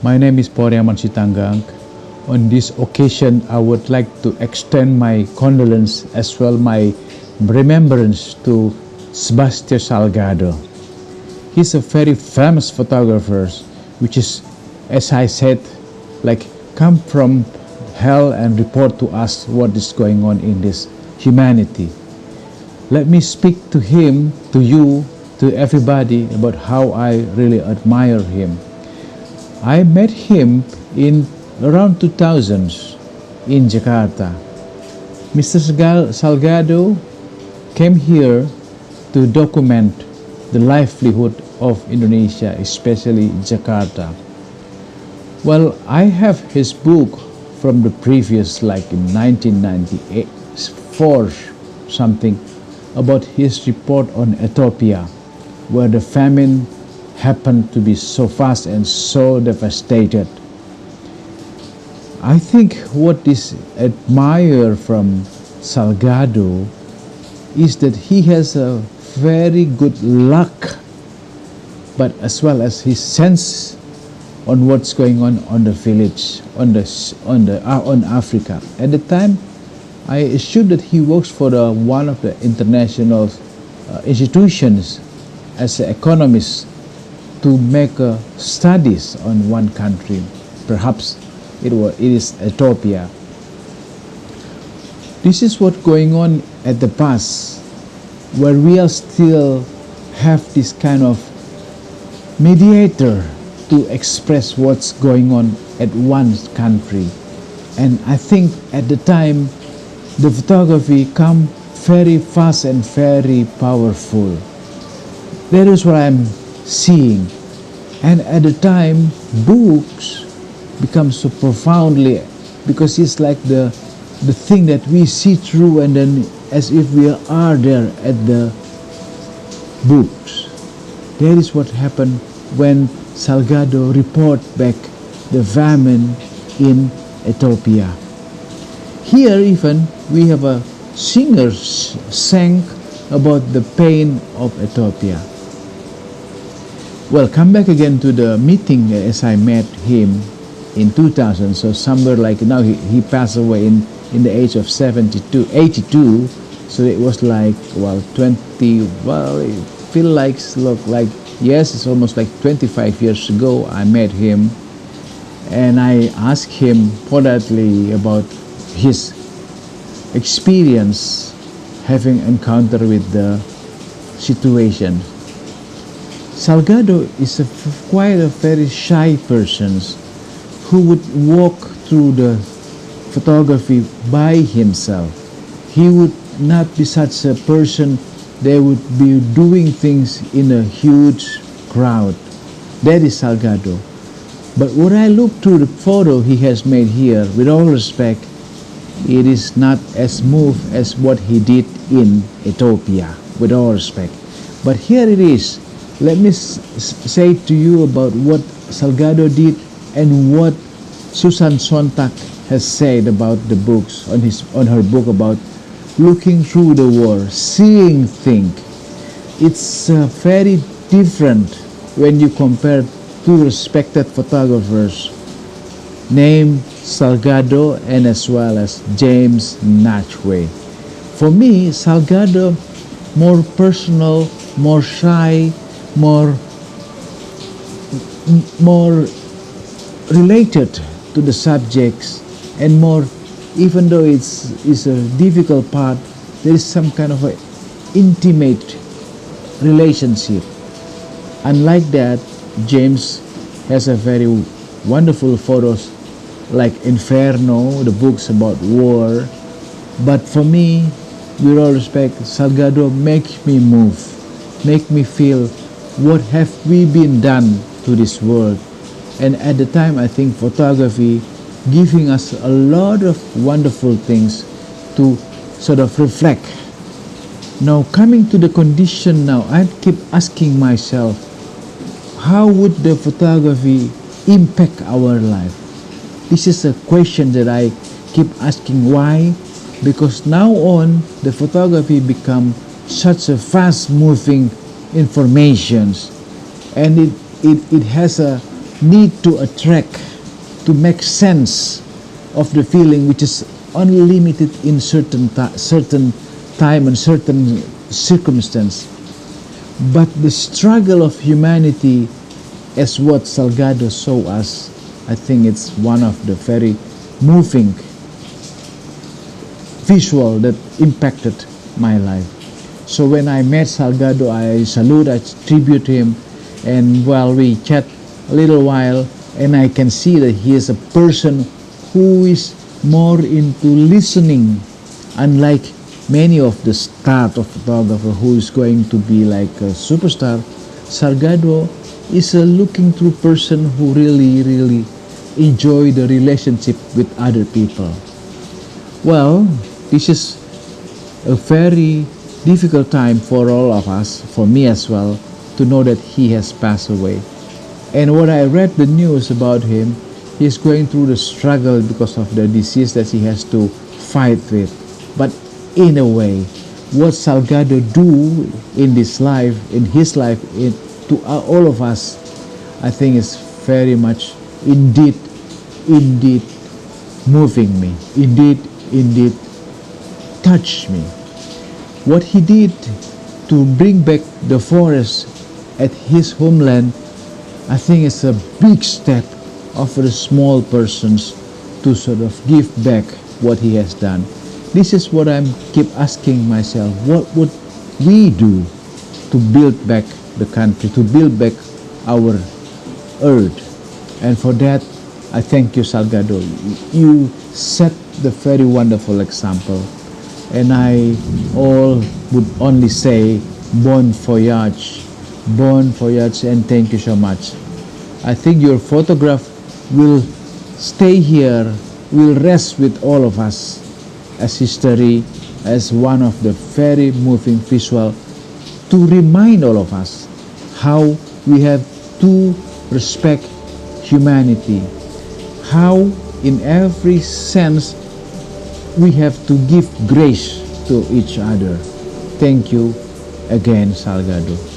My name is Poriaman Sitanggang. On this occasion, I would like to extend my condolence as well my remembrance to Sebastiao SALGADO. He's a very famous photographer, which is, as I said, like come from hell and report to us what is going on in this humanity. Let me speak to him, to you, to everybody about how I really admire him. I met him in around 2000s in Jakarta. Mr. Salgado came here to document the livelihood of Indonesia, especially Jakarta. Well, I have his book from the previous, like in 1994 something, about his report on Ethiopia, where the famine happened to be so fast and so devastated. I think what is admired from Salgado is that he has a very good luck, but as well as his sense on what's going on the village, on Africa. At the time, I assume that he works for one of the international institutions as an economist to make studies on one country. Perhaps it is Ethiopia. This is what's going on at the past, where we are still have this kind of mediator to express what's going on at one country. And I think at the time, the photography come very fast and very powerful. That is what I'm seeing. And at the time, books become so profoundly, because it's like the thing that we see through, and then as if we are there at the books. That is what happened when Salgado report back the famine in Ethiopia. Here even we have a singer sang about the pain of Ethiopia. Well, come back again to the meeting as I met him in 2000. So somewhere like now he passed away in the age of 82. So it was like, well, 20, well, it feel like, look like, yes, it's almost like 25 years ago I met him, and I asked him politely about his experience having encounter with the situation. Salgado is quite a very shy person who would walk through the photography by himself. He would not be such a person that would be doing things in a huge crowd. That is Salgado. But when I look through the photo he has made here, with all respect, it is not as smooth as what he did in Ethiopia, with all respect. But here it is. Let me say to you about what Salgado did and what Susan Sontag has said about the books, on her book about looking through the world, seeing things. It's very different when you compare two respected photographers named Salgado and as well as James Natchway. For me, Salgado more personal, more shy, more related to the subjects, and more, even though it's a difficult part, there is some kind of an intimate relationship. Unlike that, James has a very wonderful photos like Inferno, the books about war. But for me, with all respect, Salgado makes me move, make me feel what have we been done to this world. And at the time, I think photography giving us a lot of wonderful things to sort of reflect. Now coming to the condition now, I keep asking myself, how would the photography impact our life? This is a question that I keep asking. Why? Because now on, the photography become such a fast moving informations, and it has a need to attract, to make sense of the feeling which is unlimited in certain time and certain circumstance. But the struggle of humanity, as what Salgado showed us, I think it's one of the very moving visual that impacted my life. So when I met Salgado, I salute, I tribute him, and while we chat a little while, and I can see that he is a person who is more into listening, unlike many of the start of photographer who is going to be like a superstar. Salgado is a looking through person who really enjoy the relationship with other people. Well, this is a very difficult time for all of us, for me as well, to know that he has passed away. And when I read the news about him, he's going through the struggle because of the disease that he has to fight with. But in a way, what Salgado do in this life, in his life, to all of us, I think is very much indeed moving me. Indeed touched me. What he did to bring back the forest at his homeland, I think it's a big step of the small persons to sort of give back what he has done. This is what I'm keep asking myself. What would we do to build back the country, to build back our earth? And for that, I thank you, Salgado. You set the very wonderful example. And I would only say, bon voyage, and thank you so much. I think your photograph will stay here, will rest with all of us as history, as one of the very moving visual to remind all of us how we have to respect humanity, how in every sense we have to give grace to each other. Thank you again, Salgado.